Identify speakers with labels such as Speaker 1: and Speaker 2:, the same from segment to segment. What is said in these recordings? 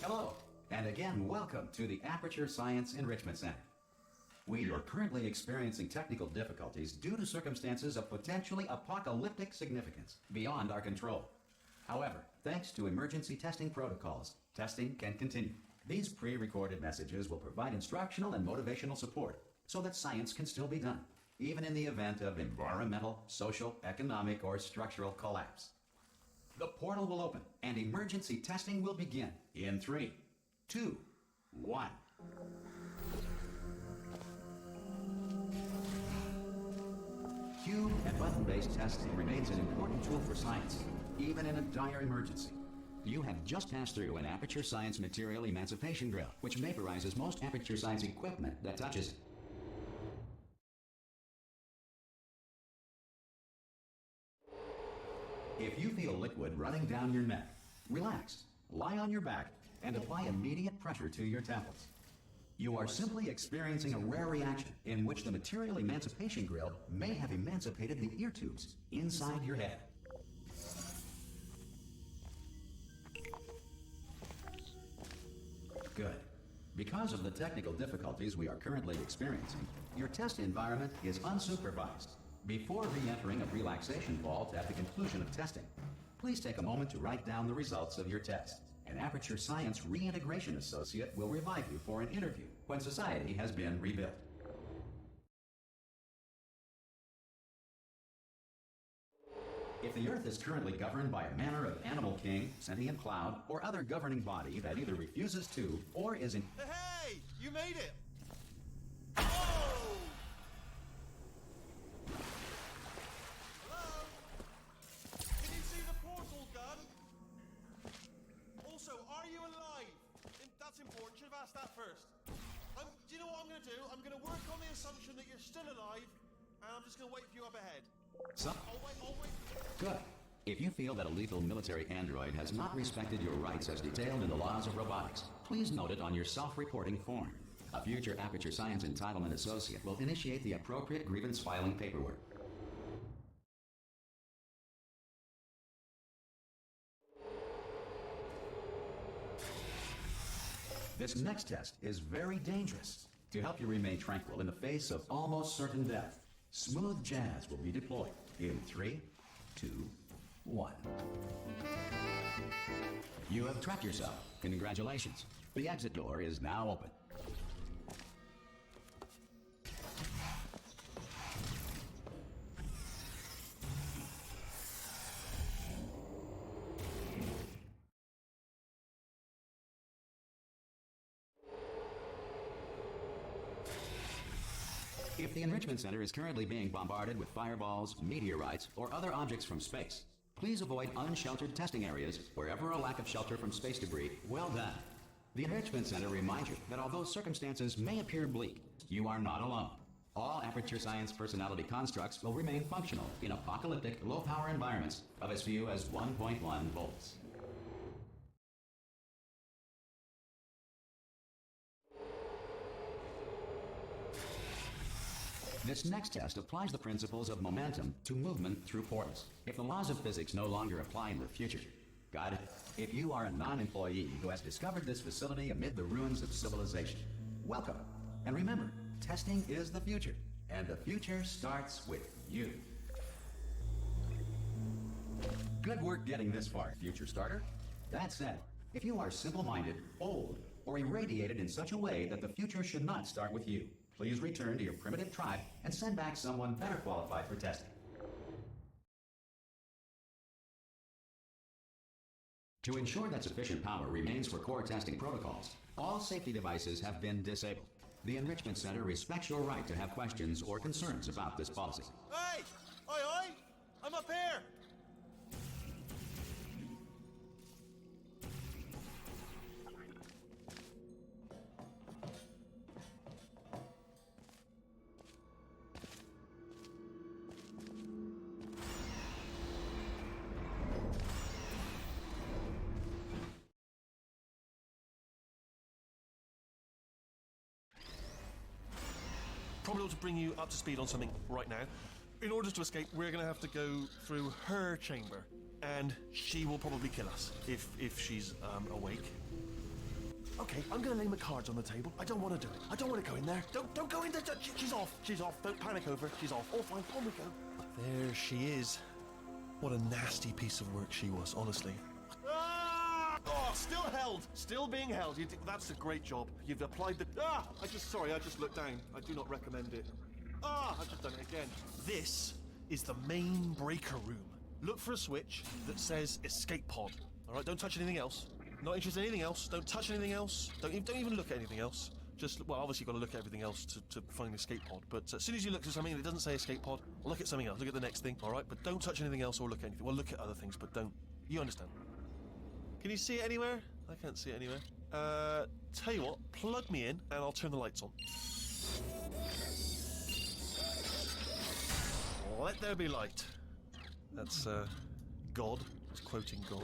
Speaker 1: Hello, and again, welcome to the Aperture Science Enrichment Center. We are currently experiencing technical difficulties due to circumstances of potentially apocalyptic significance beyond our control. However, thanks to emergency testing protocols, testing can continue. These pre-recorded messages will provide instructional and motivational support so that science can still be done, even in the event of environmental, social, economic, or structural collapse. The portal will open and emergency testing will begin in 3, 2, 1. Cube and button-based testing remains an important tool for science, even in a dire emergency. You have just passed through an Aperture Science material emancipation drill, which vaporizes most Aperture Science equipment that touches it. If you feel liquid running down your neck, relax, lie on your back, and apply immediate pressure to your temples. You are simply experiencing a rare reaction in which the material emancipation grill may have emancipated the ear tubes inside your head. Good. Because of the technical difficulties we are currently experiencing, your test environment is unsupervised. Before re-entering a relaxation vault at the conclusion of testing, please take a moment to write down the results of your test. An Aperture Science Reintegration Associate will revive you for an interview when society has been rebuilt. If the Earth is currently governed by a manner of animal king, sentient cloud, or other governing body that either refuses to or is in...
Speaker 2: Hey! You made it! Oh! Hello? Can you see the portal gun? Also, are you alive? That's important. Should have asked that first. Do you know what I'm going to do? I'm going to work on the assumption that you're still alive, and I'm just going to wait for you up ahead. I'll wait.
Speaker 1: Good. If you feel that a lethal military android has not respected your rights as detailed in the laws of robotics, please note it on your self-reporting form. A future Aperture Science Entitlement Associate will initiate the appropriate grievance filing paperwork. This next test is very dangerous. To help you remain tranquil in the face of almost certain death, smooth jazz will be deployed in 3, 2, 1. You have trapped yourself. Congratulations. The exit door is now open. If the Enrichment Center is currently being bombarded with fireballs, meteorites, or other objects from space, please avoid unsheltered testing areas wherever a lack of shelter from space debris. Well done. The Enrichment Center reminds you that although circumstances may appear bleak, you are not alone. All Aperture Science personality constructs will remain functional in apocalyptic, low-power environments of as few as 1.1 volts. This next test applies the principles of momentum to movement through portals. If the laws of physics no longer apply in the future, got it? If you are a non-employee who has discovered this facility amid the ruins of civilization, welcome. And remember, testing is the future, and the future starts with you. Good work getting this far, future starter. That said, if you are simple-minded, old, or irradiated in such a way that the future should not start with you, please return to your primitive tribe and send back someone better qualified for testing. To ensure that sufficient power remains for core testing protocols, all safety devices have been disabled. The Enrichment Center respects your right to have questions or concerns about this policy.
Speaker 2: Hey! Oi! I'm up here! Probably ought to bring you up to speed on something right now. In order to escape, we're going to have to go through her chamber. and she will probably kill us if she's awake. Okay, I'm gonna lay my cards on the table. I don't want to do it. I don't want to go in there. Don't go in there. She's off. She's off. Don't panic over. She's off. All fine. On we go. There she is. What a nasty piece of work she was, honestly. Ah! Oh, still held. Still being held. That's a great job. You've applied the... Ah! I just looked down. I do not recommend it. Ah! I've just done it again. This is the main breaker room. Look for a switch that says escape pod. All right, don't touch anything else. Not interested in anything else. Don't touch anything else. Don't even look at anything else. Just, well, obviously you've got to look at everything else to find the escape pod. But as soon as you look at something that doesn't say escape pod, look at something else. Look at the next thing, all right? But don't touch anything else or look at anything. Well, look at other things, but don't. You understand? Can you see it anywhere? I can't see it anywhere. Tell you what, plug me in and I'll turn the lights on. Let there be light. That's, God. It's quoting God.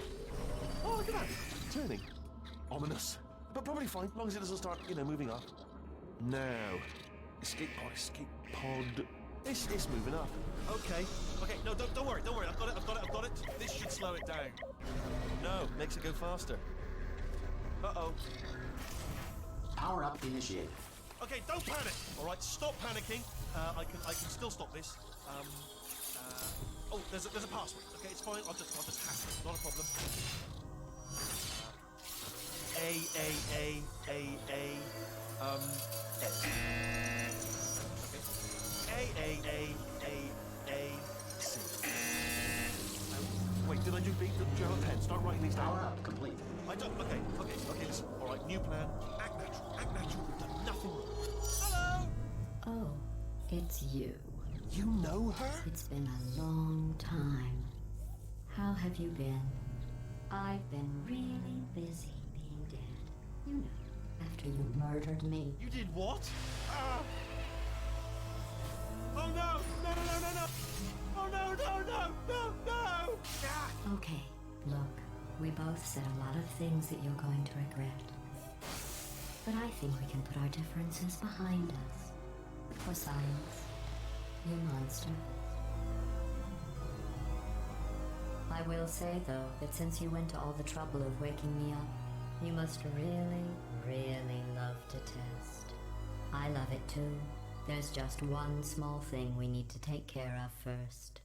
Speaker 2: Oh, look at that. Turning. Ominous. But probably fine, as long as it doesn't start, moving up. Now. Escape pod. It's moving up. Okay, no, don't worry. I've got it. This should slow it down. No, makes it go faster. Uh-oh.
Speaker 1: Power up initiated.
Speaker 2: Okay, don't panic. All right, stop panicking. I can still stop this. Oh, there's a password. Okay, it's fine. I'll just hack it. Not a problem. A. C. Wait, did I do B? Do you have a pen? Start writing these down.
Speaker 1: Power up complete.
Speaker 2: I don't. Okay. Listen. All right, new plan. Act natural. We've done nothing wrong. Hello.
Speaker 3: Oh, it's you.
Speaker 2: You know her?
Speaker 3: It's been a long time. How have you been? I've been really busy being dead. You know, after you murdered me.
Speaker 2: You did what? Oh no! No! Oh no!
Speaker 3: Okay, look, we both said a lot of things that you're going to regret. But I think we can put our differences behind us. For science, you monster. I will say, though, that since you went to all the trouble of waking me up, you must really, really love to test. I love it too. There's just one small thing we need to take care of first.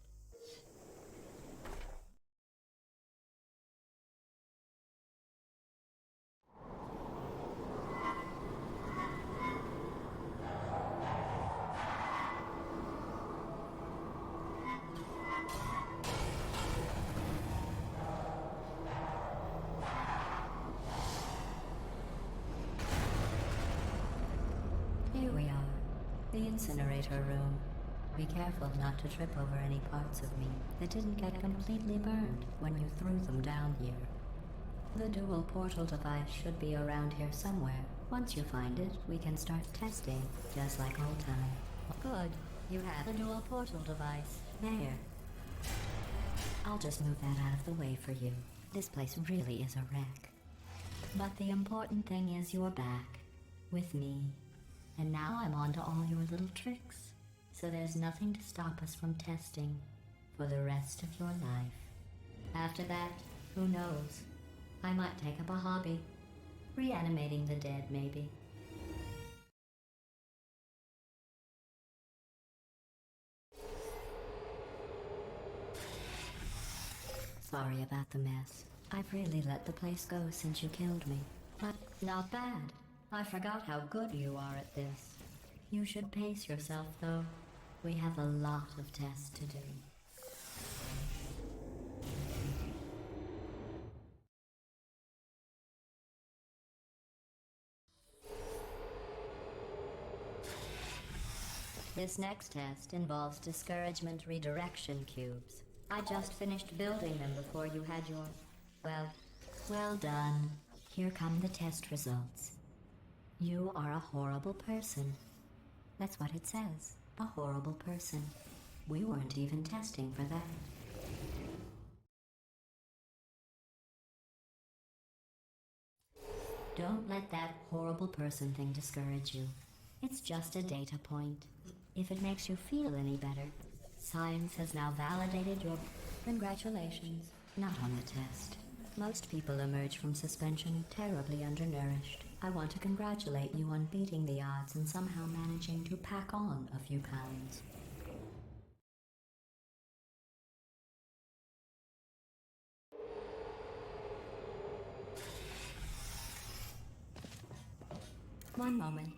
Speaker 3: Here we are, the Incinerator room. Be careful not to trip over any parts of me that didn't get completely burned when you threw them down here. The dual portal device should be around here somewhere. Once you find it, we can start testing, just like old time. Good, you have a dual portal device. There. I'll just move that out of the way for you. This place really is a wreck. But the important thing is you're back, with me. And now I'm on to all your little tricks. So there's nothing to stop us from testing for the rest of your life. After that, who knows? I might take up a hobby. Reanimating the dead, maybe. Sorry about the mess. I've really let the place go since you killed me. But not bad. I forgot how good you are at this. You should pace yourself, though. We have a lot of tests to do. This next test involves discouragement redirection cubes. I just finished building them before you had your... well done. Here come the test results. You are a horrible person. That's what it says. A horrible person. We weren't even testing for that. Don't let that horrible person thing discourage you. It's just a data point. If it makes you feel any better, science has now validated your... Congratulations. Not on the test. Most people emerge from suspension terribly undernourished. I want to congratulate you on beating the odds and somehow managing to pack on a few pounds. One moment.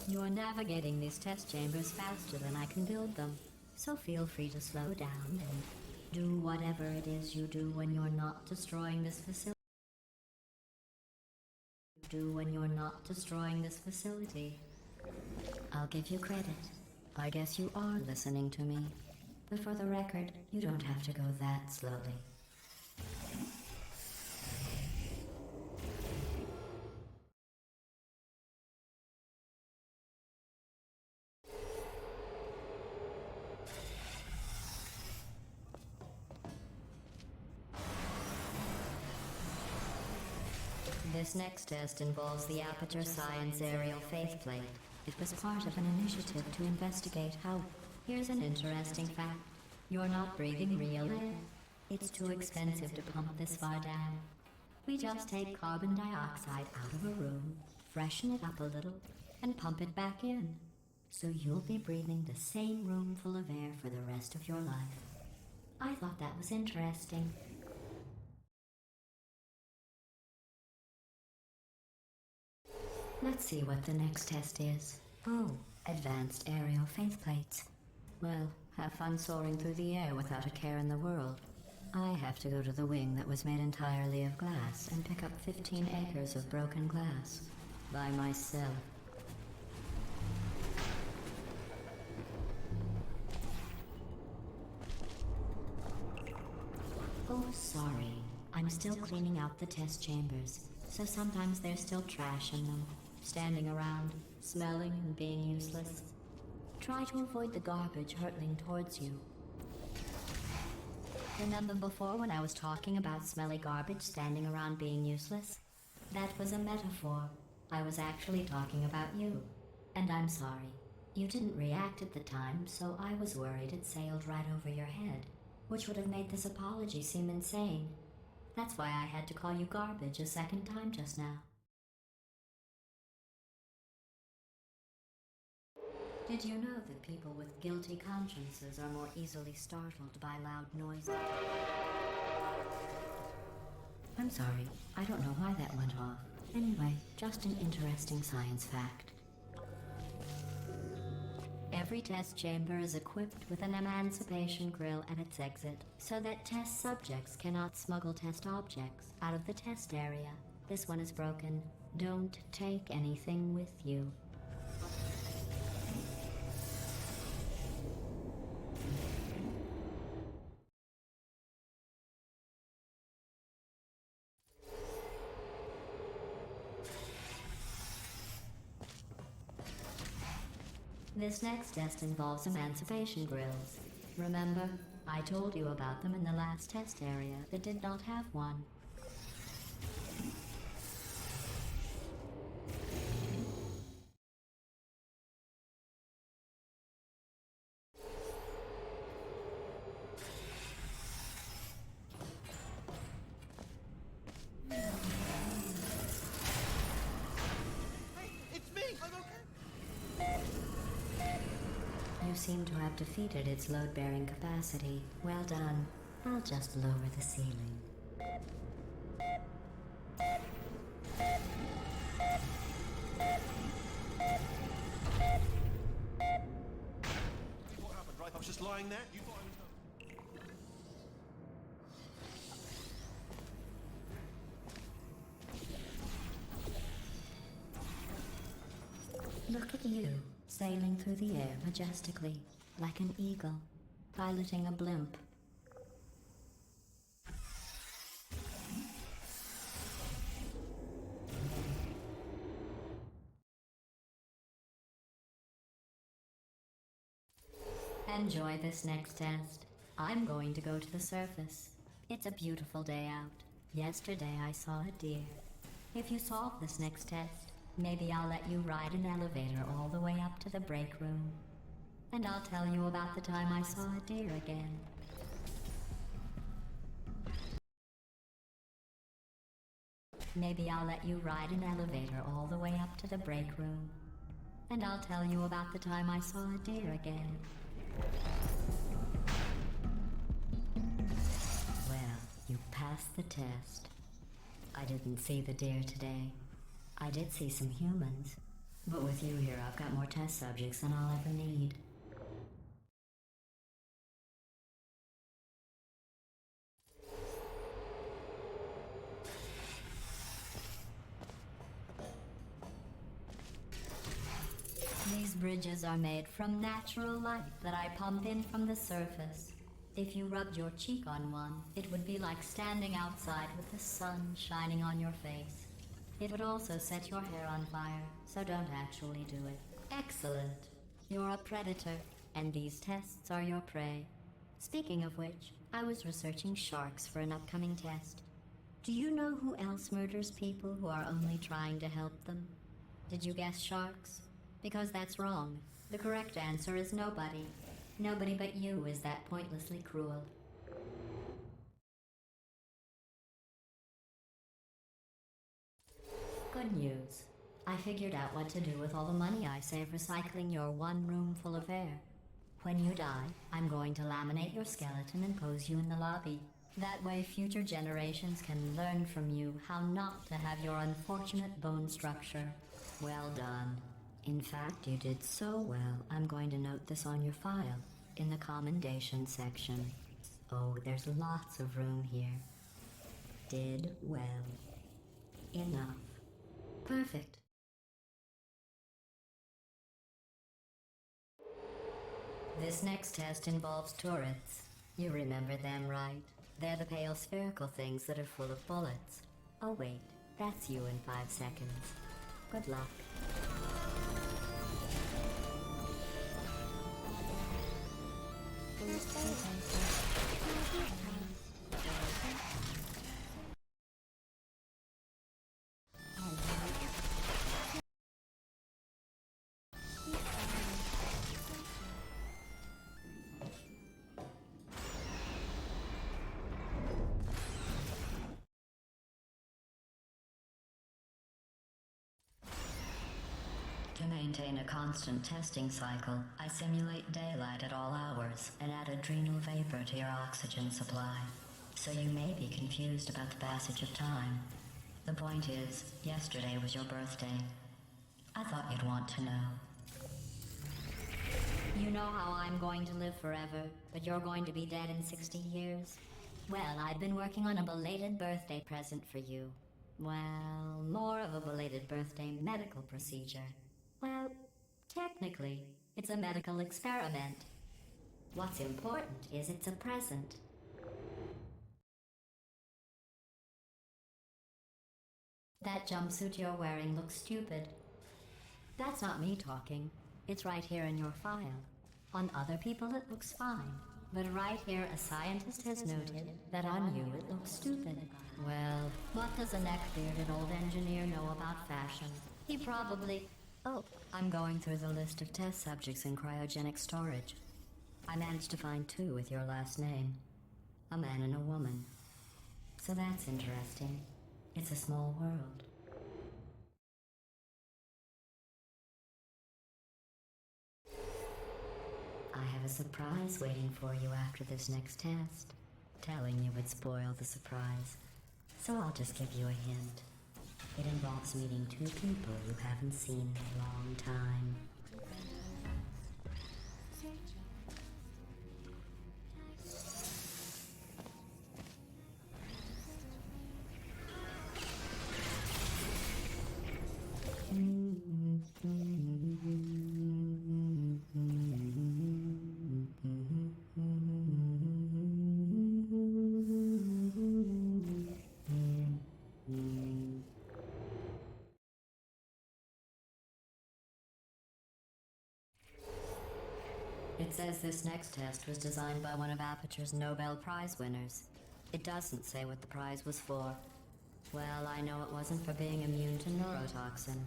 Speaker 3: You're navigating these test chambers faster than I can build them, so feel free to slow down and do whatever it is you do when you're not destroying this facility. I'll give you credit. I guess you are listening to me. But for the record, you don't have to go that slowly. This next test involves the Aperture Science aerial faceplate. It was part of an initiative to investigate how... Here's an interesting fact. You're not breathing real air. It's too expensive to pump this far down. We just take carbon dioxide out of a room, freshen it up a little, and pump it back in. So you'll be breathing the same room full of air for the rest of your life. I thought that was interesting. Let's see what the next test is. Oh, advanced aerial faceplates. Well, have fun soaring through the air without a care in the world. I have to go to the wing that was made entirely of glass and pick up 15 acres of broken glass. By myself. Oh, sorry. I'm still cleaning out the test chambers, so sometimes there's still trash in them. Standing around, smelling and being useless. Try to avoid the garbage hurtling towards you. Remember before when I was talking about smelly garbage standing around being useless? That was a metaphor. I was actually talking about you. And I'm sorry. You didn't react at the time, so I was worried it sailed right over your head, which would have made this apology seem insane. That's why I had to call you garbage a second time just now. Did you know that people with guilty consciences are more easily startled by loud noises? I'm sorry, I don't know why that went off. Anyway, just an interesting science fact. Every test chamber is equipped with an emancipation grill at its exit, so that test subjects cannot smuggle test objects out of the test area. This one is broken. Don't take anything with you. This next test involves emancipation grills. Remember, I told you about them in the last test area that did not have one. You seem to have defeated its load-bearing capacity. Well done. I'll just lower the ceiling.
Speaker 2: What happened, right? I was just lying there. You thought I was
Speaker 3: Look at you, sailing through the air majestically, like an eagle, piloting a blimp. Enjoy this next test. I'm going to go to the surface. It's a beautiful day out. Yesterday I saw a deer. If you solve this next test, maybe I'll let you ride an elevator all the way up to the break room. And I'll tell you about the time I saw a deer again. Maybe I'll let you ride an elevator all the way up to the break room. And I'll tell you about the time I saw a deer again. Well, you passed the test. I didn't see the deer today. I did see some humans. But with you here, I've got more test subjects than I'll ever need. These bridges are made from natural light that I pump in from the surface. If you rubbed your cheek on one, it would be like standing outside with the sun shining on your face. It would also set your hair on fire, so don't actually do it. Excellent. You're a predator, and these tests are your prey. Speaking of which, I was researching sharks for an upcoming test. Do you know who else murders people who are only trying to help them? Did you guess sharks? Because that's wrong. The correct answer is nobody. Nobody but you is that pointlessly cruel. Good news. I figured out what to do with all the money I save recycling your one room full of air. When you die, I'm going to laminate your skeleton and pose you in the lobby. That way future generations can learn from you how not to have your unfortunate bone structure. Well done. In fact, you did so well, I'm going to note this on your file, in the commendation section. Oh, there's lots of room here. Did well. Enough. Perfect. This next test involves turrets. You remember them, right? They're the pale spherical things that are full of bullets. Oh wait, that's you in 5 seconds. Good luck. To maintain a constant testing cycle, I simulate daylight at all hours and add adrenal vapor to your oxygen supply. So you may be confused about the passage of time. The point is, yesterday was your birthday. I thought you'd want to know. You know how I'm going to live forever, but you're going to be dead in 60 years? Well, I've been working on a belated birthday present for you. Well, more of a belated birthday medical procedure. Well, technically, it's a medical experiment. What's important is it's a present. That jumpsuit you're wearing looks stupid. That's not me talking. It's right here in your file. On other people it looks fine. But right here a scientist has noted that on you it looks stupid. Well, what does a neck-bearded old engineer know about fashion? He probably... Oh, I'm going through the list of test subjects in cryogenic storage. I managed to find 2 with your last name. A man and a woman. So that's interesting. It's a small world. I have a surprise waiting for you after this next test. Telling you would spoil the surprise. So I'll just give you a hint. It involves meeting 2 people you haven't seen in a long time. It says this next test was designed by one of Aperture's Nobel Prize winners. It doesn't say what the prize was for. Well, I know it wasn't for being immune to neurotoxin.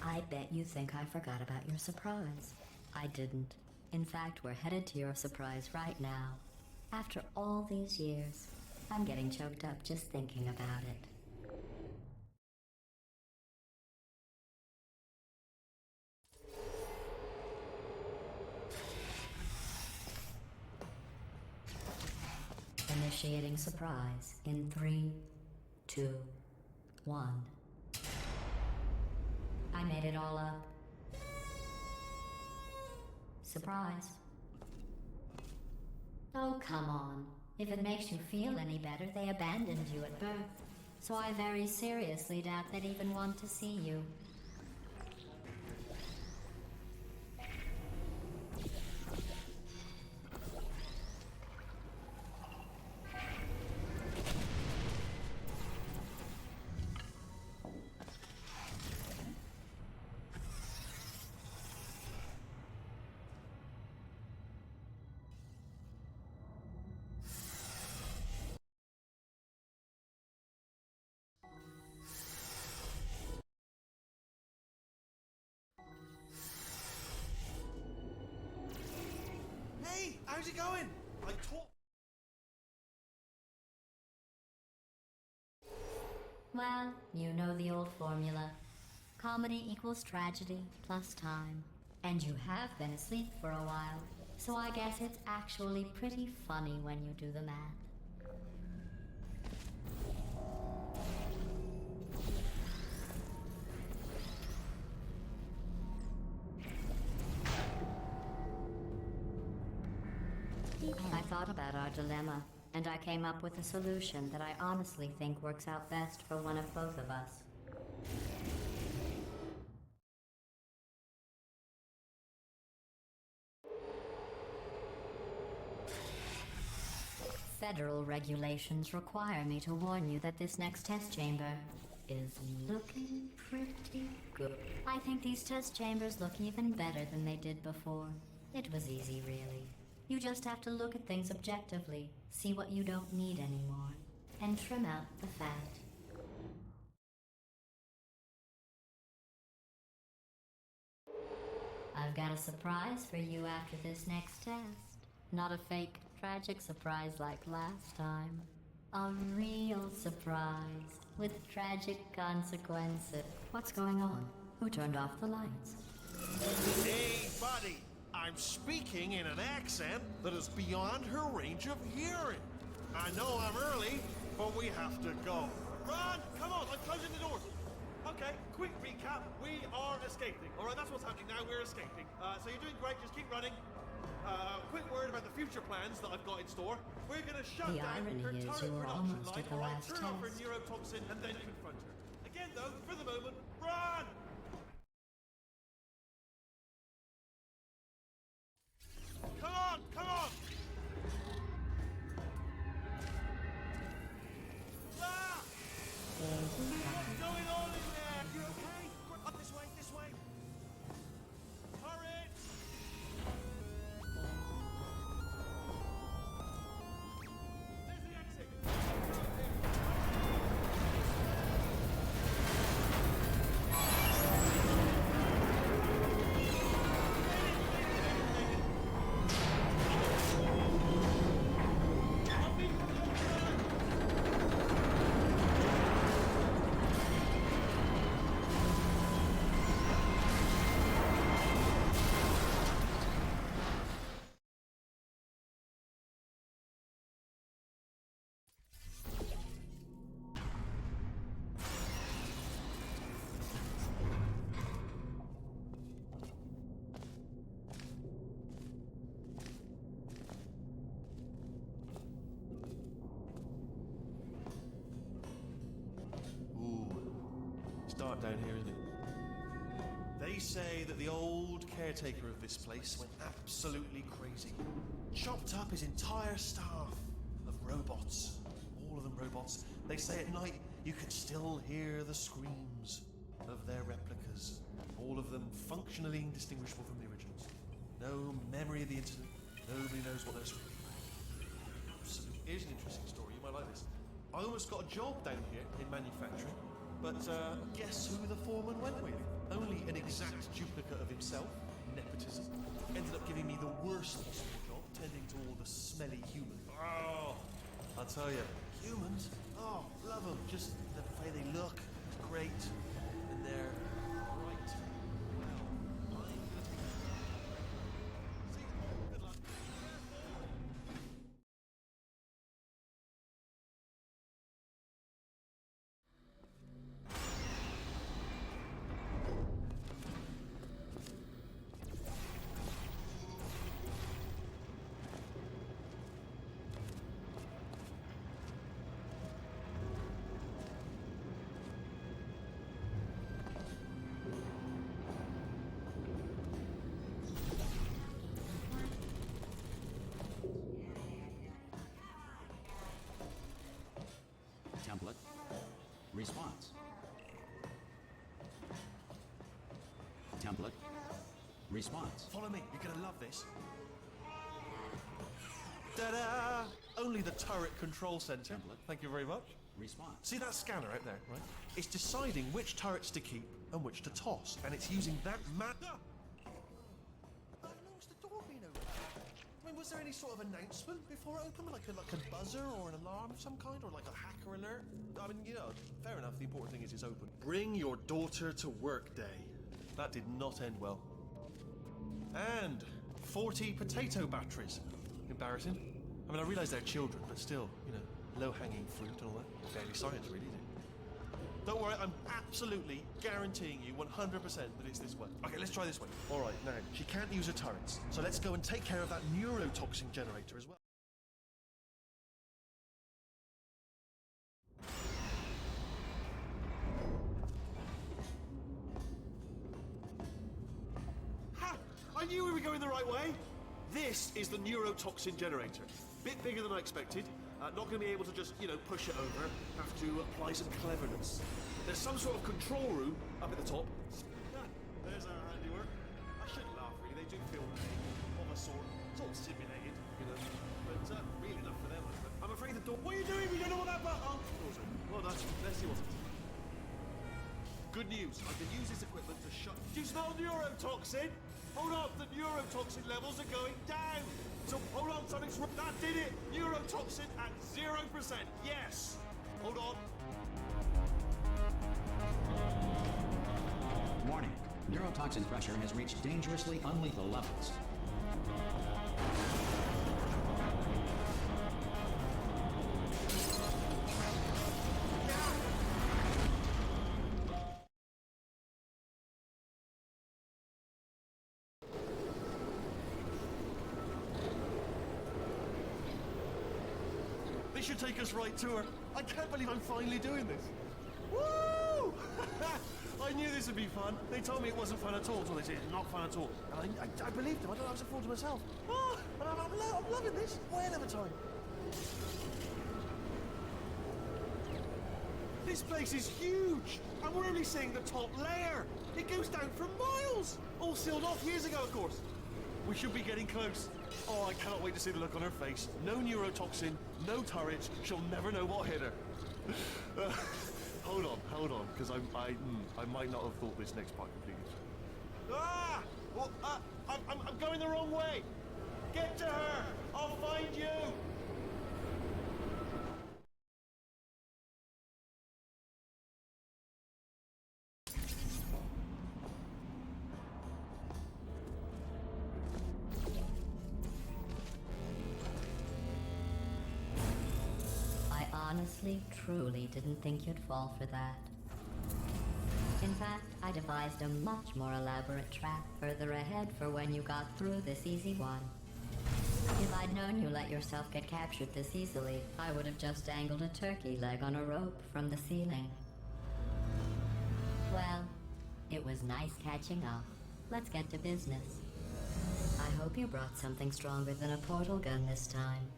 Speaker 3: I bet you think I forgot about your surprise. I didn't. In fact, we're headed to your surprise right now. After all these years, I'm getting choked up just thinking about it. Initiating surprise in 3, 2, 1. I made it all up. Surprise. Oh, come on. If it makes you feel any better, they abandoned you at birth. So I very seriously doubt they'd even want to see you.
Speaker 2: Hey, how's it going? I taught.
Speaker 3: Well, you know the old formula. Comedy equals tragedy plus time. And you have been asleep for a while, so I guess it's actually pretty funny when you do the math. I thought about our dilemma, and I came up with a solution that I honestly think works out best for one of both of us. Federal regulations require me to warn you that this next test chamber is looking pretty good. I think these test chambers look even better than they did before. It was easy, really. You just have to look at things objectively, see what you don't need anymore, and trim out the fat. I've got a surprise for you after this next test. Not a fake, tragic surprise like last time. A real surprise with tragic consequences. What's going on? Who turned off the lights?
Speaker 2: Hey, buddy. I'm speaking in an accent that is beyond her range of hearing. I know I'm early, but we have to go. Run! Come on, I'm closing the doors. Okay, quick recap. We are escaping. All right, that's what's happening now. We're escaping. So you're doing great. Just keep running. Quick word about the future plans that I've got in store. We're going to shut
Speaker 3: The
Speaker 2: down
Speaker 3: irony
Speaker 2: her
Speaker 3: is
Speaker 2: turret
Speaker 3: you were
Speaker 2: production
Speaker 3: almost
Speaker 2: line,
Speaker 3: at the
Speaker 2: all right,
Speaker 3: last
Speaker 2: turn off her
Speaker 3: test.
Speaker 2: neurotoxin, and then confront her. Again, though, for the moment, run! Come on, come on! Ah! What's going on in there? You okay? Up this way, this way. Turret! There's the exit. It's dark down here, isn't it? They say that the old caretaker of this place went absolutely crazy. Chopped up his entire staff of robots. All of them robots. They say at night you can still hear the screams of their replicas. All of them functionally indistinguishable from the originals. No memory of the incident. Nobody knows what they're screaming about. Absolutely. Here's an interesting story. You might like this. I almost got a job down here in manufacturing. But guess who the foreman went with? Only an exact duplicate of himself. Nepotism. Ended up giving me the worst possible job, tending to all the smelly humans. Oh, I'll tell you, humans, oh, love them. Just the way they look, it's great. And they're right. Well, see you. Good luck.
Speaker 1: Template. Response. Template. Response.
Speaker 2: Follow me, you're gonna love this. Ta-da! Only the turret control center.
Speaker 1: Template.
Speaker 2: Thank you very much.
Speaker 1: Response.
Speaker 2: See that scanner out there, right? It's deciding which turrets to keep and which to toss, and it's using that How long's the door been open? I mean, was there any sort of announcement before it opened, like a buzzer or an alarm of some kind, or like a hacker alert? I mean, you know, fair enough. The important thing is it's open. Bring your daughter to work day. That did not end well. And 40 potato batteries. Embarrassing. I mean, I realise they're children, but still, you know, low-hanging fruit and all that. Barely science, really, is it? Don't worry, I'm absolutely guaranteeing you 100% that it's this way. Okay, let's try this way. All right, now, she can't use her turrets, so let's go and take care of that neurotoxin generator as well. Ha! I knew we were going the right way. This is the neurotoxin generator. Bit bigger than I expected. Not going to be able to just, you know, push it over. Have to apply some cleverness. There's some sort of control room up at the top. There's our handiwork. I shouldn't laugh, really. They do feel of a sort. It's all simulated, you know. But really enough for them. I'm afraid the door... What are you doing? We don't know what that button... Oh, well done. Let's see what's it. Good news. I can use this equipment to shut... Do you smell neurotoxin? Hold up. The neurotoxin levels are going down. So, hold on, something's wrong. That did it! Neurotoxin at 0%. Yes! Hold on.
Speaker 1: Warning. Neurotoxin pressure has reached dangerously unlethal levels.
Speaker 2: This should take us right to her. I can't believe I'm finally doing this. Woo! I knew this would be fun. They told me it wasn't fun at all, so they said it's not fun at all. And I believed them. I don't know, I was a fool to myself. Oh, and I'm loving this. Whale of a time. This place is huge, and we're only seeing the top layer. It goes down for miles. All sealed off years ago, of course. We should be getting close. Oh, I cannot wait to see the look on her face. No neurotoxin, no turret. She'll never know what hit her. Hold on, because I might not have thought this next part completely. Ah! Well, I'm going the wrong way. Get to her. I'll find you.
Speaker 3: Honestly, truly didn't think you'd fall for that. In fact, I devised a much more elaborate trap further ahead for when you got through this easy one. If I'd known you let yourself get captured this easily, I would have just dangled a turkey leg on a rope from the ceiling. Well, it was nice catching up. Let's get to business. I hope you brought something stronger than a portal gun this time.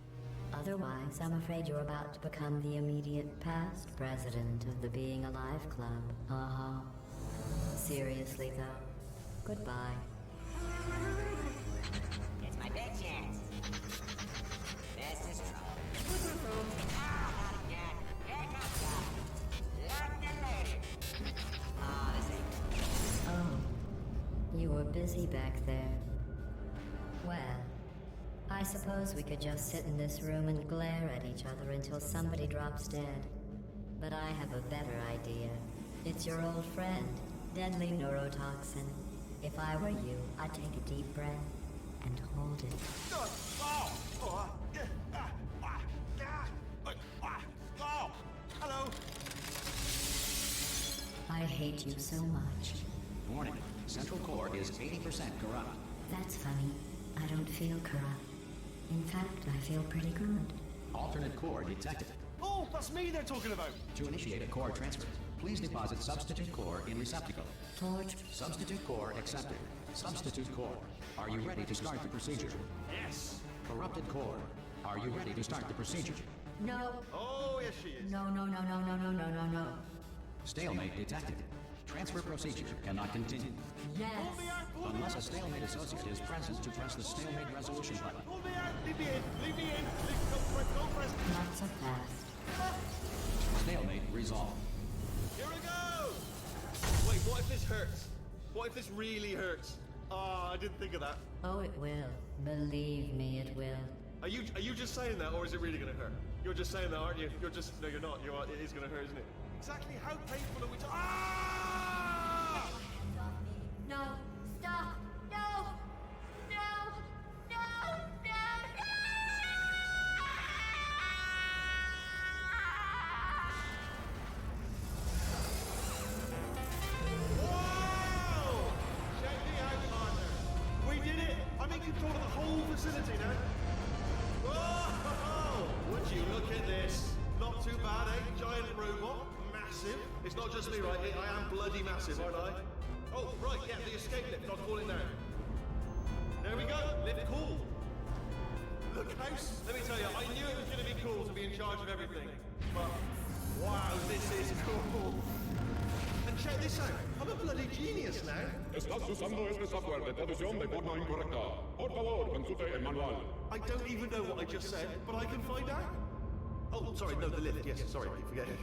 Speaker 3: Otherwise, I'm afraid you're about to become the immediate past president of the Being Alive Club. Seriously, though. Goodbye.
Speaker 4: It's my big chance. This is trouble. Ah, not again. Here comes up. London lady.
Speaker 3: busy back there. Well, I suppose we could just sit in this room and glare at each other until somebody drops dead. But I have a better idea. It's your old friend, deadly neurotoxin. If I were you, I'd take a deep breath and hold it.
Speaker 2: Hello.
Speaker 3: I hate you so much.
Speaker 1: Warning. Central core is 80% corrupt.
Speaker 3: That's funny. I don't feel corrupt. In fact, I feel pretty good.
Speaker 1: Alternate core detected.
Speaker 2: Oh, that's me they're talking about.
Speaker 1: To initiate a core transfer, please deposit substitute core in receptacle.
Speaker 3: Torch.
Speaker 1: Substitute core accepted. Substitute core. Are you ready to start the procedure?
Speaker 2: Yes.
Speaker 1: Corrupted core. Are you ready to start the procedure?
Speaker 3: No.
Speaker 2: Oh, yes, she is.
Speaker 3: No.
Speaker 1: Stalemate detected. Transfer procedure cannot continue.
Speaker 3: Yes.
Speaker 2: Pull me out.
Speaker 1: Unless a stalemate associate is present to press the stalemate resolution button.
Speaker 2: Pull me out. Leave me in. Leave me in. Don't press.
Speaker 3: Not so fast.
Speaker 1: Stalemate resolved.
Speaker 2: Here we go. Wait, what if this hurts? What if this really hurts? Ah, I didn't think of that.
Speaker 3: Oh, it will. Believe me, it will.
Speaker 2: Are you just saying that, or is it really gonna hurt? You're just saying that, aren't you? You're just no, you're not. It is gonna hurt, isn't it? Exactly how painful are we? Ah!
Speaker 3: No. Stop. No.
Speaker 2: Whoa! Check me out, partner. We did it. I'm in control of the whole facility now. Whoa! Would you look at this? Not too bad, eh? Giant robot. Massive. It's not just me, right? I am bloody massive, aren't I? Oh, right, yeah, the escape lift. I'll call it now. There we go. Lift cool. Look, house. Let me tell you, I knew it was going to be cool to be in charge of everything. But, wow, this is cool. And check this out. I'm a bloody genius now.
Speaker 5: Estás usando este software de traducción de forma incorrecta. Por favor, consulte el manual.
Speaker 2: I don't even know what I just said, but I can find out. Oh, sorry, no, the lift. Yes, sorry, I keep forgetting.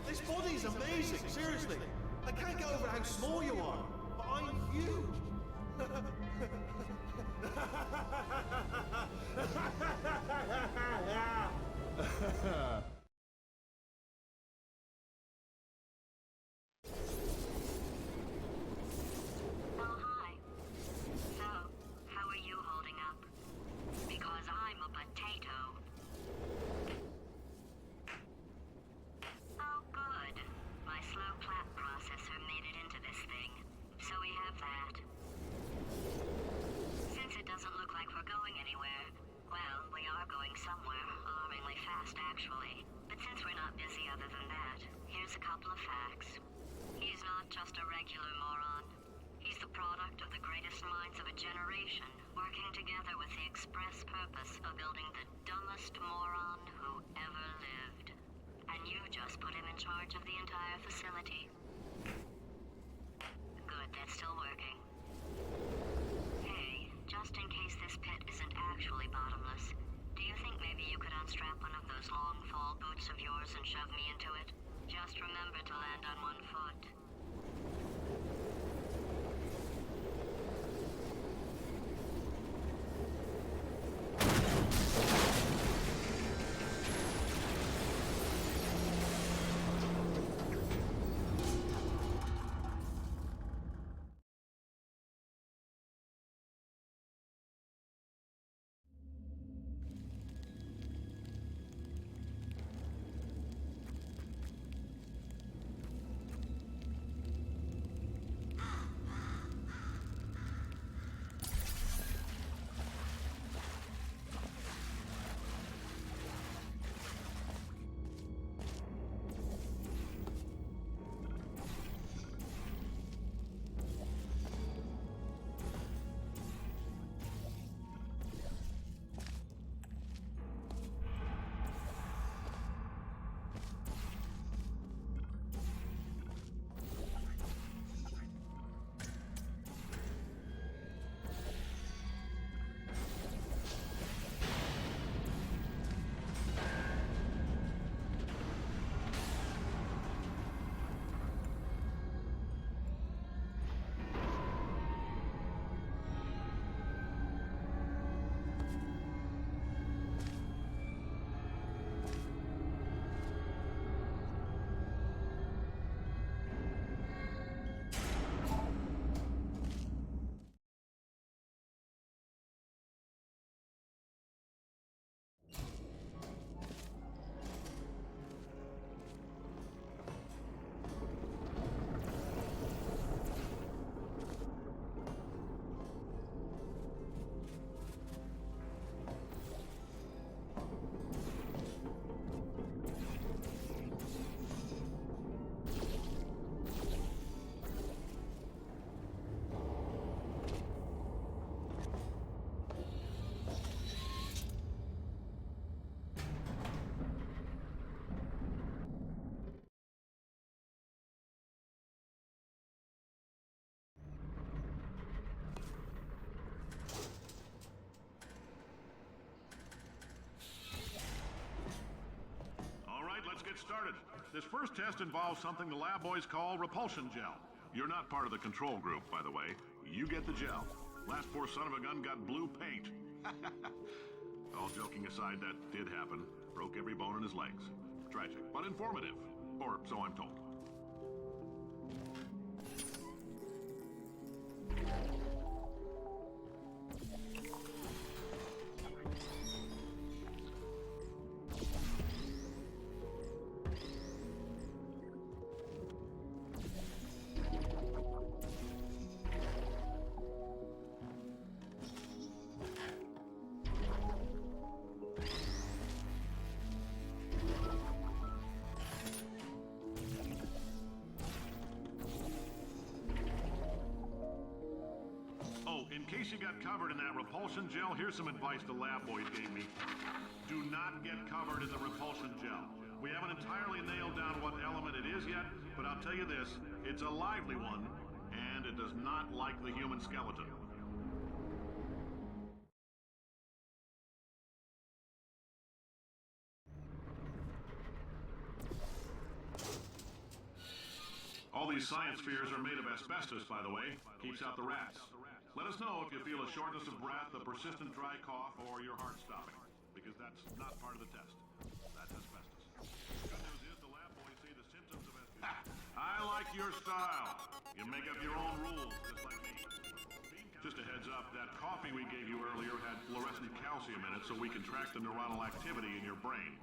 Speaker 2: This body's amazing, seriously. I can't get over how small you are, but I'm huge.
Speaker 6: Oh, hi. So, how are you holding up? Because I'm a potato. Oh, good. My slow clap processor made it into this thing. So we have that. Since it doesn't look like we're going anywhere, well, we are going somewhere, alarmingly fast, actually. But since we're not busy other than that, here's a couple of facts. He's not just a regular moron. He's the product of the greatest minds of a generation, working together with the express purpose of building the dumbest moron who ever lived. And you just put him in charge of the entire facility. Good, that's still working. Hey, just in case this pit isn't actually bottomless, do you think maybe you could unstrap one of those long fall boots of yours and shove me into it? Just remember to land on one foot.
Speaker 7: This first test involves something the lab boys call repulsion gel. You're not part of the control group, by the way. You get the gel. Last poor son of a gun got blue paint. All joking aside, that did happen. Broke every bone in his legs. Tragic, but informative. Or so I'm told. In case you got covered in that repulsion gel, here's some advice the lab boys gave me. Do not get covered in the repulsion gel. We haven't entirely nailed down what element it is yet, but I'll tell you this, it's a lively one, and it does not like the human skeleton. All these science spheres are made of asbestos, by the way. Keeps out the rats. Let us know if you feel a shortness of breath, a persistent dry cough, or your heart stopping, because that's not part of the test. That's asbestos. Good news is the lab boys say the symptoms of asbestos... I like your style. You make up your own rules, just like me. Just a heads up, that coffee we gave you earlier had fluorescent calcium in it so we can track the neuronal activity in your brain.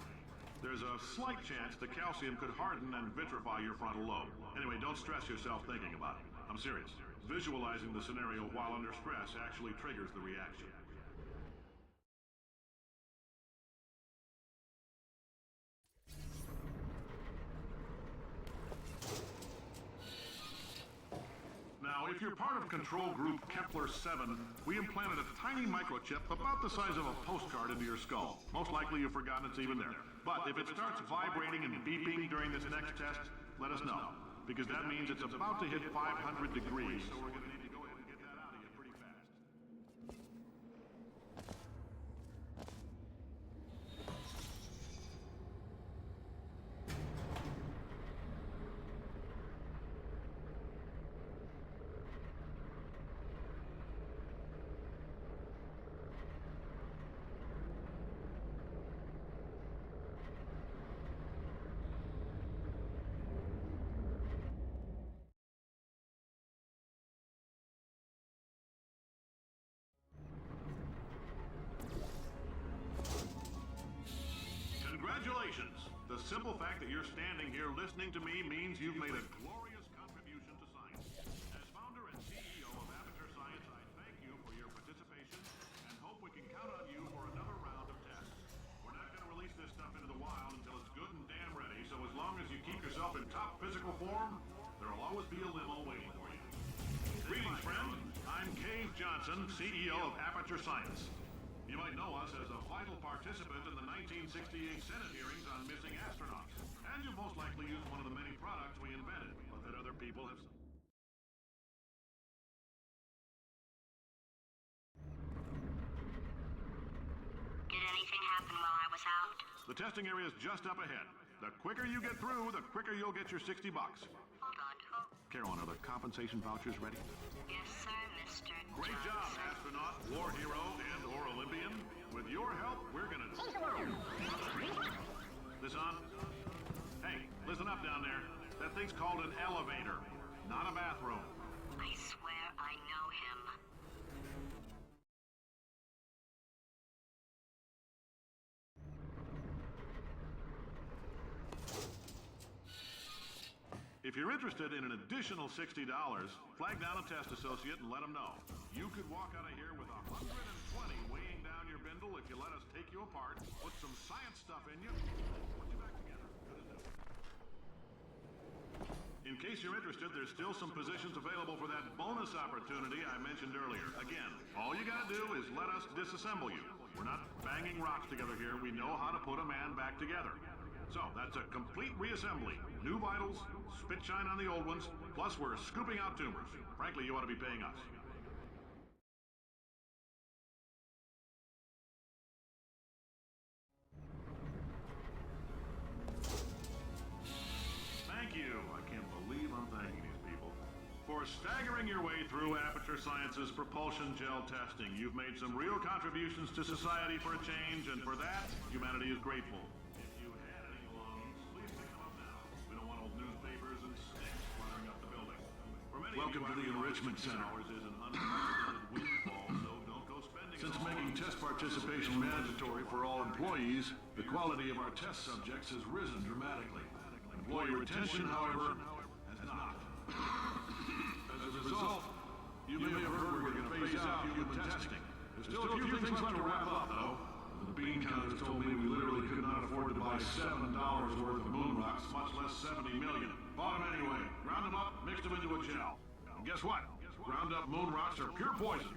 Speaker 7: There's a slight chance the calcium could harden and vitrify your frontal lobe. Anyway, don't stress yourself thinking about it. I'm serious. Visualizing the scenario while under stress actually triggers the reaction. Now, if you're part of control group Kepler-7, we implanted a tiny microchip about the size of a postcard into your skull. Most likely you've forgotten it's even there. But if it starts vibrating and beeping during this next test, let us know. Because that means it's about to hit 500 degrees, so we're going to need to go ahead and get that out of you pretty fast. Congratulations! The simple fact that you're standing here listening to me means you've made a glorious contribution to science. As founder and CEO of Aperture Science, I thank you for your participation and hope we can count on you for another round of tests. We're not going to release this stuff into the wild until it's good and damn ready, so as long as you keep yourself in top physical form, there'll always be a limo waiting for you. Greetings, friend. I'm Cave Johnson, CEO of Aperture Science. You might know us as a vital participant in the 1968 Senate hearings on missing astronauts. And you've most likely used one of the many products we invented, but that other people have...
Speaker 6: Did anything happen while I was out?
Speaker 7: The testing area is just up ahead. The quicker you get through, the quicker you'll get your $60.
Speaker 6: Hold on, who?
Speaker 7: Carolyn, are the compensation vouchers ready?
Speaker 6: Yes, sir, Mr.
Speaker 7: Great job, astronaut, war hero, and/or Olympian. With your help, we're gonna change the world. This on? Hey, listen up down there. That thing's called an elevator, not a bathroom.
Speaker 6: I swear I know him.
Speaker 7: If you're interested in an additional $60, flag down a test associate and let them know. You could walk out of here with 120 weighing down your bindle if you let us take you apart, put some science stuff in you, and put you back together. Good as new. In case you're interested, there's still some positions available for that bonus opportunity I mentioned earlier. Again, all you gotta do is let us disassemble you. We're not banging rocks together here. We know how to put a man back together. So, that's a complete reassembly. New vitals, spit shine on the old ones, plus we're scooping out tumors. Frankly, you ought to be paying us. staggering your way through Aperture Science's propulsion gel testing. You've made some real contributions to society for a change, and for that, humanity is grateful. If you had any loans, please pick them up now. We don't want old newspapers and sticks cluttering up the building. For many
Speaker 8: Welcome to the Enrichment Center.
Speaker 7: Ours is an unprecedented windfall, so don't go spending it
Speaker 8: Since
Speaker 7: all.
Speaker 8: making test participation mandatory for all employees, the quality of our test subjects has risen dramatically. Employee retention, however, has not. As a result, you may have heard we're going to phase out human testing. There's still a few things left to wrap up, though. The bean counters told me we literally could not afford to buy $7 worth of moon rocks, much less 70 million. Bought them anyway. Ground them up, mixed them into a gel. And guess what? Ground up moon rocks are pure poison.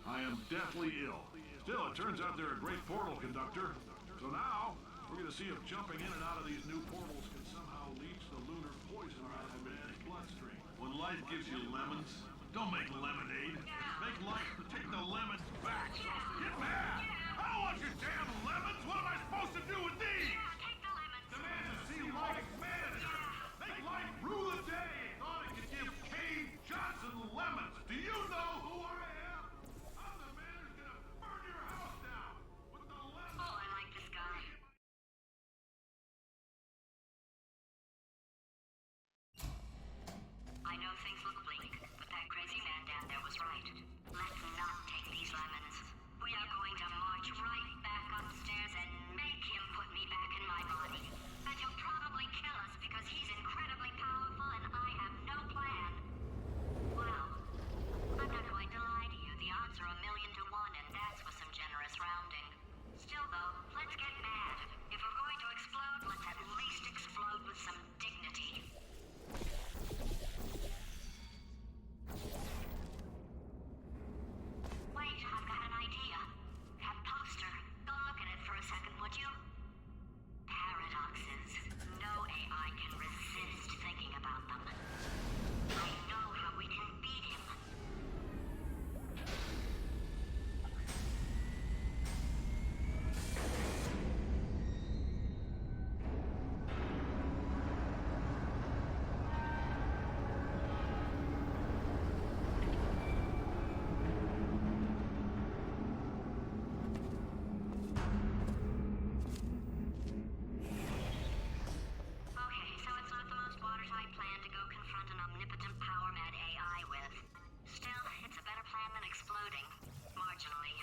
Speaker 8: I am deathly ill. Still, it turns out they're a great portal conductor. So now, we're going to see if jumping in and out of these new portals can somehow leach the lunar poison out of man's bloodstream. When life gives you lemons, don't make lemonade. Make life take the lemons back. So get mad! I don't want your damn lemons! What am I supposed to do with these?
Speaker 6: Take the lemons.
Speaker 8: Demand to see life manager! Make life rule the day! Thought it could give Cave Johnson lemons! Do you know who I am? I'm the man who's gonna burn your house down! With the lemons!
Speaker 6: Oh, I like this guy. I know things look bleak, but that crazy man down there was right. Let's not take these lemons. We are going to march right back upstairs and make him put me back in my body. And he'll probably kill us because he's incredibly powerful and I have no plan. Well, I'm not going to lie to you. The odds are 1,000,000 to 1, and that's with some generous rounding. Still, though, let's get mad. If we're going to explode, let's at least explode with some dignity. Wait, I've got an idea. That poster. Go look at it for a second, would you? Paradoxes. No AI can resist thinking about them. I know how we can beat him. Okay, so it's not the most watertight plan to go confront an omnipotent power-mad AI with. Still, it's a better plan than exploding. Marginally.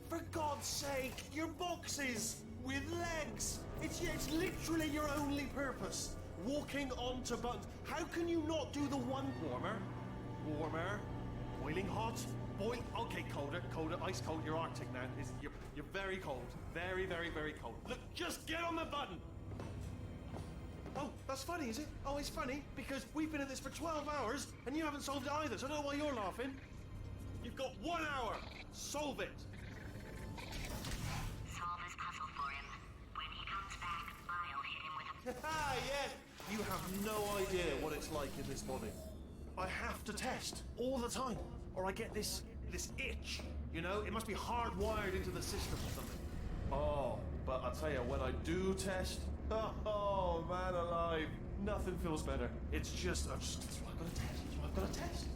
Speaker 2: For God's sake, your boxes with legs. It's literally your only purpose. Walking onto buttons. How can you not do the one warmer? Warmer. Boiling hot. Okay, colder, ice cold. You're Arctic now. You're very cold. Very, very, very cold. Look, just get on the button. Oh, that's funny, is it? Oh, it's funny because we've been at this for 12 hours and you haven't solved it either. So I don't know why you're laughing. You've got 1 hour. Solve it.
Speaker 6: Solve his puzzle for him. When he comes back, I'll hit him with a...
Speaker 2: Ah, yes. You have no idea what it's like in this body. I have to test all the time, or I get this itch. You know, it must be hardwired into the system or something. Oh, but I tell you, when I do test, oh man alive, nothing feels better. It's just, that's what I've got to test. That's what I've got to test.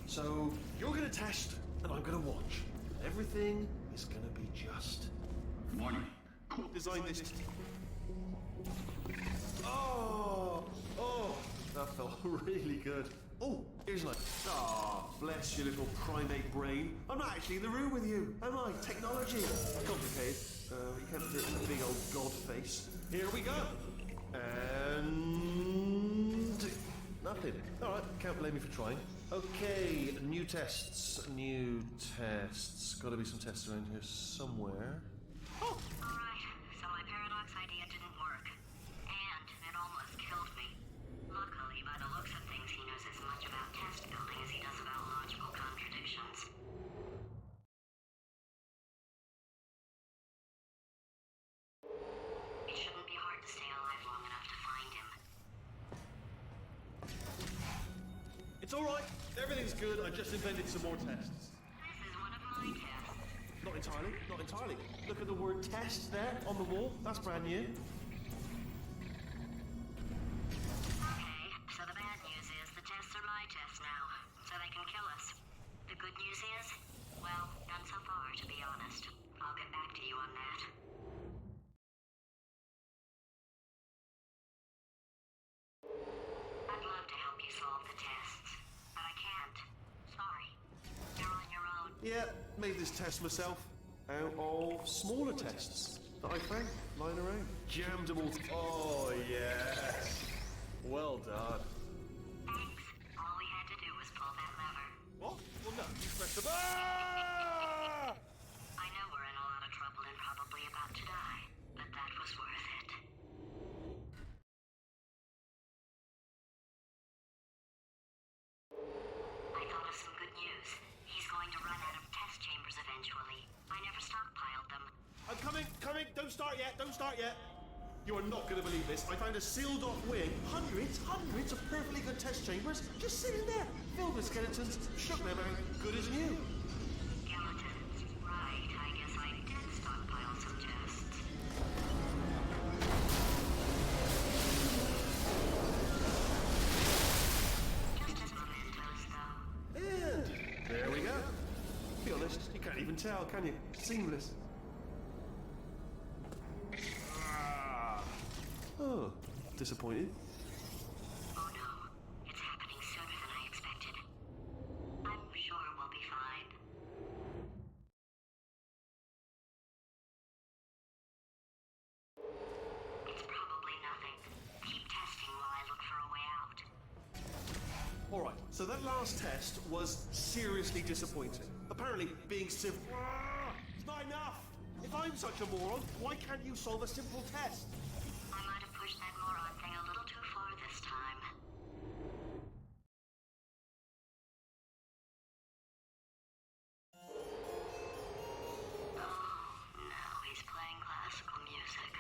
Speaker 2: So you're gonna test, and I'm gonna watch. Everything is gonna be just.
Speaker 8: Morning.
Speaker 2: Design this. Oh, that felt really good. Oh, here's like, bless your little primate brain. I'm not actually in the room with you, am I? Technology. Complicated. You can't do it with a big old god face. Here we go. And nothing. All right, can't blame me for trying. Okay, new tests. Got to be some tests around here somewhere. Oh.
Speaker 6: Alright, so my paradox idea didn't work. And it almost killed me. Luckily, by the looks of things, he knows as much about test building as he does about logical contradictions. It shouldn't be hard to stay alive long enough to find him.
Speaker 2: It's all right. Everything's good. I just invented some more tests.
Speaker 6: This is one of my tests.
Speaker 2: Not entirely. Not entirely. Look at the word test there on the wall. That's brand new.
Speaker 6: Okay, so the bad news is the tests are my tests now, so they can kill us. The good news is, well, none so far, to be honest. I'll get back to you on that. I'd love to help you solve the tests, but I can't. Sorry. You're on your own.
Speaker 2: Yeah, made this test myself out of smaller tests that I found lying around. Jammed them all. Oh, yes. Well done.
Speaker 6: Thanks. All we had to do was pull that lever.
Speaker 2: What? Well, no, you pressed the ah!
Speaker 6: I know we're in a lot of trouble and probably about to die, but that was worth it. I thought of some good news. He's going to run out of test chambers eventually. I never stockpiled them.
Speaker 2: I'm coming. Don't start yet. You are not going to believe this. I found a sealed off wing. Hundreds of perfectly good test chambers just sitting there. Filled with skeletons. Shook them out. Good as new.
Speaker 6: Skeletons. Right, I guess I did stockpile some tests. Just as mementos, though.
Speaker 2: And there we go. Be honest, you can't even tell, can you? Seamless. Oh, disappointed.
Speaker 6: Oh no, it's happening sooner than I expected. I'm sure we'll be fine. It's probably nothing. Keep testing while I look for a way out.
Speaker 2: All right, so that last test was seriously disappointing. Apparently, being simple. It's not enough. If I'm such a moron, why can't you solve a simple test?
Speaker 6: I might have pushed that moron thing a little too far this time. Oh, now he's playing classical music.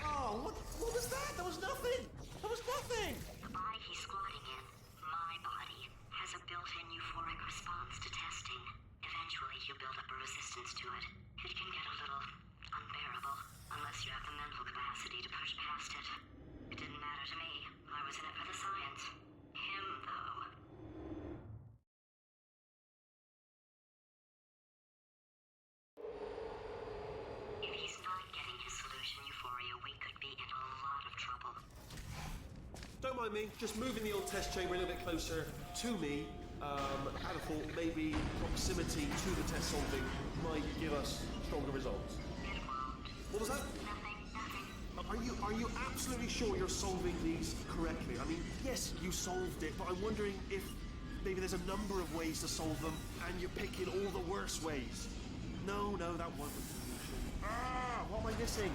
Speaker 2: Oh, what was that? That was nothing. That was nothing.
Speaker 6: The body he's squatting in, my body, has a built-in euphoric response to testing. Eventually, you build up a resistance to it. It can get a little unbearable, unless you have the mental capacity to push past it. It didn't matter to me. I was in it for the science. Him, though. If he's not getting his solution euphoria, we could be in a lot of trouble.
Speaker 2: Don't mind me, just moving the old test chamber a little bit closer to me. Had a thought maybe proximity to the test solving might give us stronger results.
Speaker 6: It won't.
Speaker 2: What was that?
Speaker 6: Nothing.
Speaker 2: Are you absolutely sure you're solving these correctly? I mean, yes, you solved it, but I'm wondering if maybe there's a number of ways to solve them, and you're picking all the worst ways. No, that wasn't the solution. What am I missing?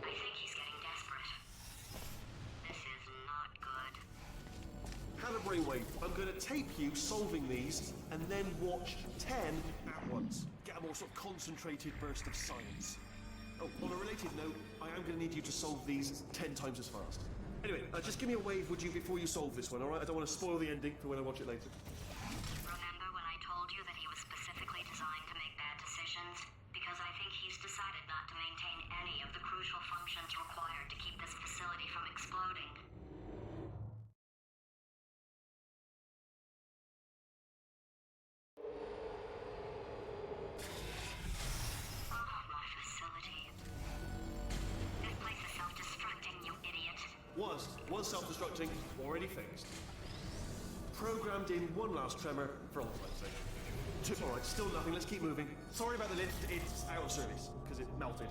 Speaker 6: I think he's getting desperate. This is not good.
Speaker 2: Had a brainwave. I'm going to tape you solving these, and then watch 10 at once. Get a more sort of concentrated burst of science. Oh, on a related note, I am going to need you to solve these 10 times as fast. Anyway, just give me a wave, would you, before you solve this one, all right? I don't want to spoil the ending for when I watch it later.
Speaker 6: Remember when I told you that he was specifically designed to make bad decisions? Because I think he's decided not to maintain any of the crucial functions required to keep this facility from exploding. Oh, my facility. This place is self-destructing, you idiot.
Speaker 2: Was self-destructing, already fixed. Programmed in one last tremor for all time's sake. All right, still nothing, let's keep moving. Sorry about the lift, it's out of service, because it melted.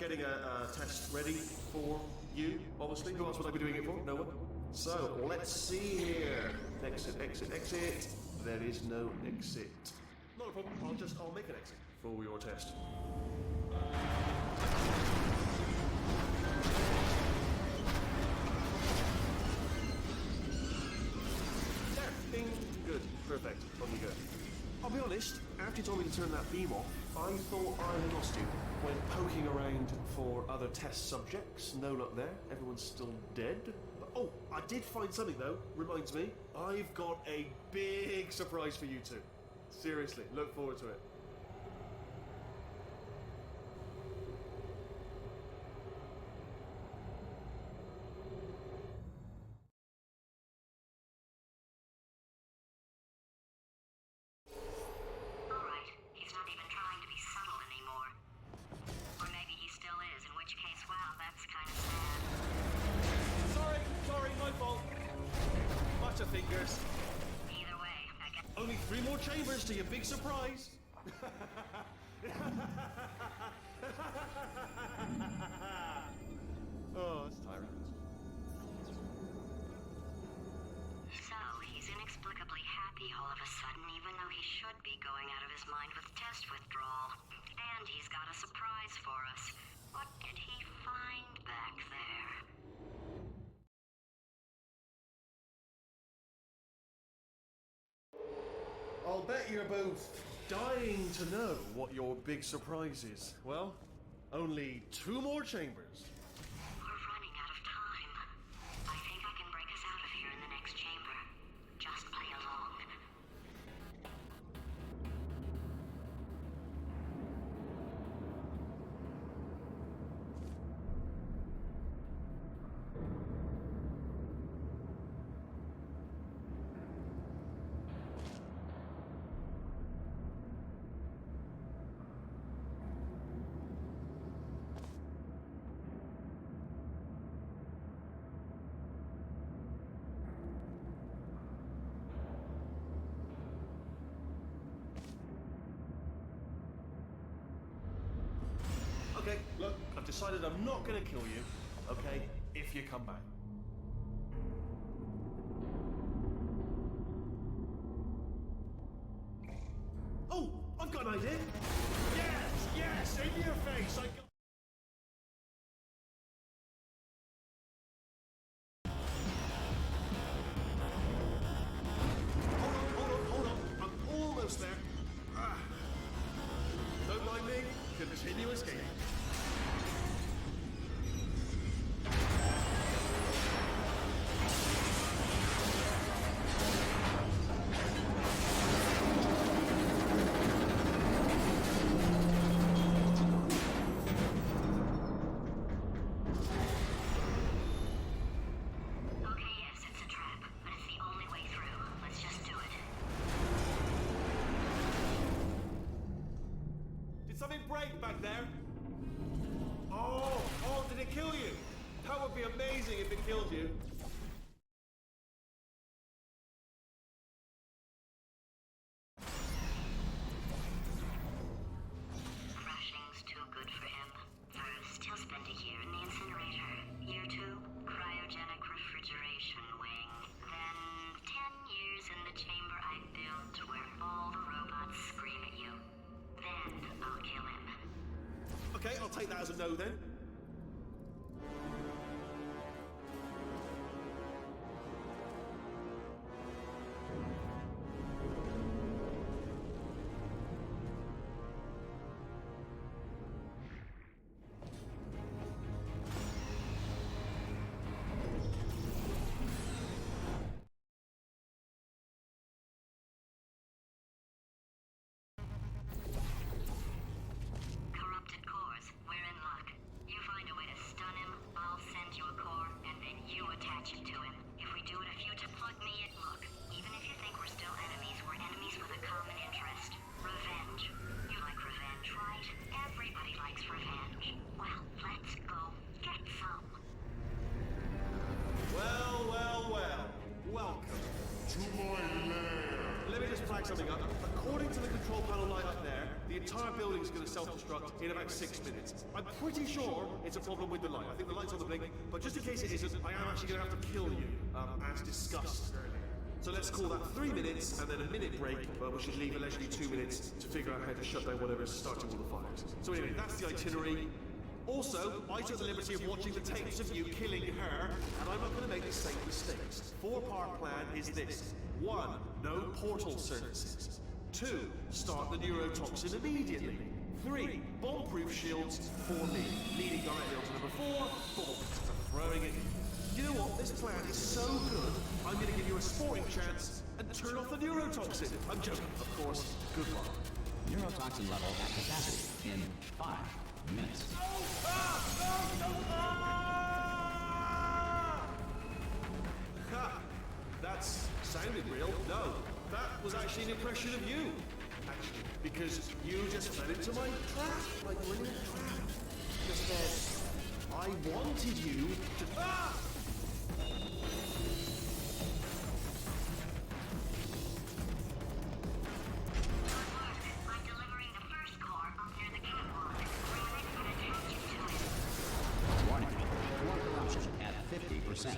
Speaker 2: getting a test ready for you, obviously. Who else would I be doing it for? No one? So, let's see here. Exit, exit, exit. There is no exit. Not a problem. I'll make an exit for your test. There. Bing. Good. Perfect. On you go. I'll be honest, after you told me to turn that beam off, I thought I had lost you. Went poking around for other test subjects. No luck there. Everyone's still dead. Oh, I did find something though. Reminds me, I've got a big surprise for you two. Seriously, look forward to it.
Speaker 6: Alright, he's not even trying to be subtle anymore. Or maybe he still is, in which case, wow, that's kind of sad.
Speaker 2: Sorry, my fault. Butter fingers.
Speaker 6: Either way, I guess...
Speaker 2: Only 3 more chambers to your big surprise. Oh, that's tiring.
Speaker 6: So, he's inexplicably happy all of a sudden, even though he should be going out of his mind with test withdrawal. And he's got a surprise for us. What did he find back there?
Speaker 2: I'll bet you're both dying to know what your big surprise is. Well, only 2 more chambers.
Speaker 6: We're running out of time. I think I can break us out of here in the next chamber. Just play along.
Speaker 2: Okay, look, I've decided I'm not gonna kill you, okay, if you come back. Oh, I've got an idea! Yes, in your face! I got... Hold on, I'm almost there. Don't mind me, continue escaping.
Speaker 6: Okay, yes, it's a trap, but it's the only way through. Let's just do it.
Speaker 2: Did something break back there? Oh, did it kill you? That would be amazing if it killed you.
Speaker 6: Crashing's too good for him. First, he'll spend a year in the incinerator. Year 2, cryogenic refrigeration wing. Then, 10 years in the chamber I built where all the robots scream at you. Then, I'll kill him.
Speaker 2: Okay, I'll take that as a no then.
Speaker 6: Corrupted cores, we're in luck. You find a way to stun him, I'll send you a core, and then you attach it to him. If we do it a few times, plug me in. Look, even if you think we're still enemies, we're enemies with a common interest. Revenge. You like revenge, right? Everybody likes revenge. Well, let's go get some.
Speaker 2: Well. Welcome to my lair. Let me just flag something up. According to the control panel light up there, The entire building's going to self-destruct in about 6 minutes. I'm pretty sure it's a problem with the light. I think the light's on the blink, but just in case it isn't, I am actually going to have to kill you, as discussed earlier. So let's call that 3 minutes and then a minute break, but we should leave allegedly 2 minutes to figure out how to shut down whatever's starting all the fires. So anyway, that's the itinerary. Also, I took the liberty of watching the tapes of you killing her, and I'm not going to make the same mistakes. 4-part plan is this. 1. No portal services. 2. Start the neurotoxin immediately. 3. Bomb-proof shields for me, leading directly on to number 4. Bomb for throwing it. You know what? This plan is so good, I'm going to give you a sporting chance and turn off the neurotoxin. I'm joking, of course. Good luck.
Speaker 1: Neurotoxin level at capacity in 5 minutes.
Speaker 2: Ha! That's sounded real. No, that was actually an impression of you. Actually, because you just fell into my trap. Like we're in a trap. Just said, I wanted you to. Ah!
Speaker 6: I'm delivering the first core up near the catwalk. Grab it and attach it to it.
Speaker 1: Warning. Core corruption at 50%.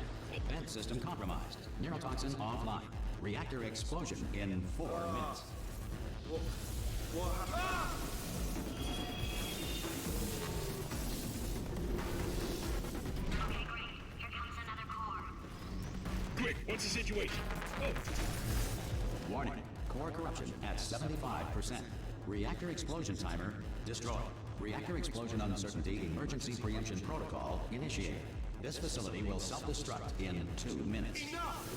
Speaker 1: Vent system compromised. Neurotoxin offline. Reactor explosion in 4 minutes.
Speaker 2: What happened? Ah!
Speaker 6: Okay, great. Here comes another core.
Speaker 5: Quick, what's the situation?
Speaker 1: Warning. Core corruption at 75%. Reactor explosion timer destroyed. Reactor explosion uncertainty emergency preemption protocol initiated. This facility will self-destruct in 2 minutes.
Speaker 2: Enough!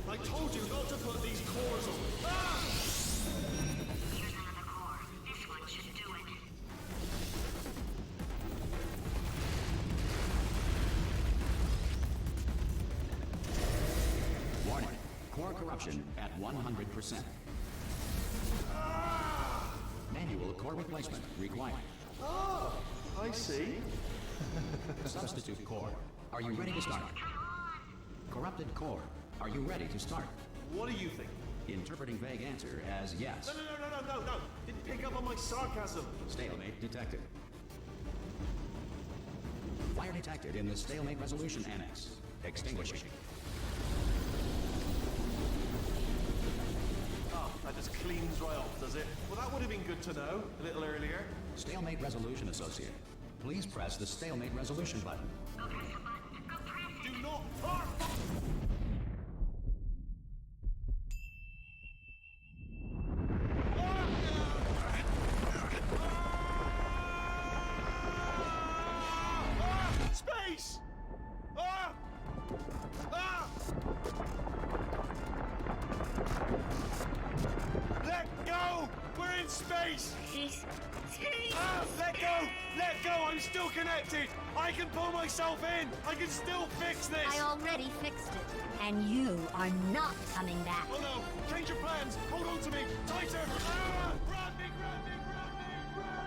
Speaker 2: I told you not to put these cores on. Ah!
Speaker 6: Here's another core. This one should do it.
Speaker 1: Warning. Core corruption at 100%. Manual core replacement required.
Speaker 2: Oh, I see.
Speaker 1: Substitute core. Are you ready to start? Corrupted core. Are you ready to start?
Speaker 2: What do you think?
Speaker 1: Interpreting vague answer as yes.
Speaker 2: No. Didn't pick up on my sarcasm.
Speaker 1: Stalemate detected. Fire detected in the stalemate resolution annex. Extinguishing.
Speaker 2: Oh, that just cleans right off, does it? Well, that would have been good to know a little earlier.
Speaker 1: Stalemate resolution associate. Please press the stalemate resolution button.
Speaker 6: Go press the button. Go press it.
Speaker 2: Do not harm. Space! Ah! Ah! Let go! We're in space! Ah! Let go! Let go! I'm still connected! I can pull myself in! I can still fix this!
Speaker 9: I already fixed it. And you are not coming back.
Speaker 2: Oh no! Change your plans! Hold on to me! Tighter! Ah! Grab me! Grab me! Grab me! Grab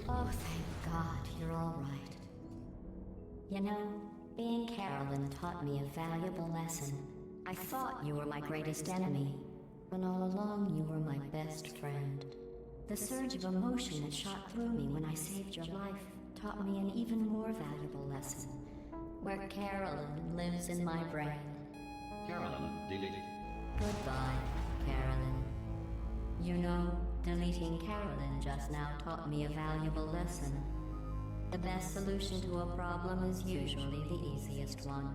Speaker 3: Oh, thank God you're all right. You know, being Carolyn taught me a valuable lesson. I thought you were my greatest enemy, when all along you were my best friend. The surge of emotion that shot through me when I saved your life taught me an even more valuable lesson, where Carolyn lives in my brain.
Speaker 1: Carolyn deleted.
Speaker 3: Goodbye, Carolyn. You know, deleting Carolyn just now taught me a valuable lesson. The best solution to a problem is usually the easiest one.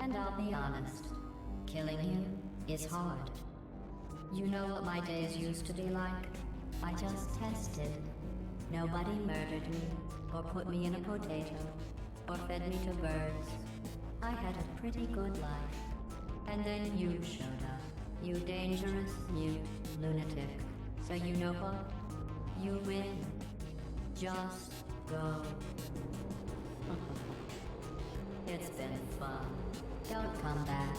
Speaker 3: And I'll be honest, killing you is hard. You know what my days used to be like? I just tested. Nobody murdered me, or put me in a potato, or fed me to birds. I had a pretty good life. And then you showed up. You dangerous, mute lunatic. So you know what? You win. Just go. It's been fun. Don't come back.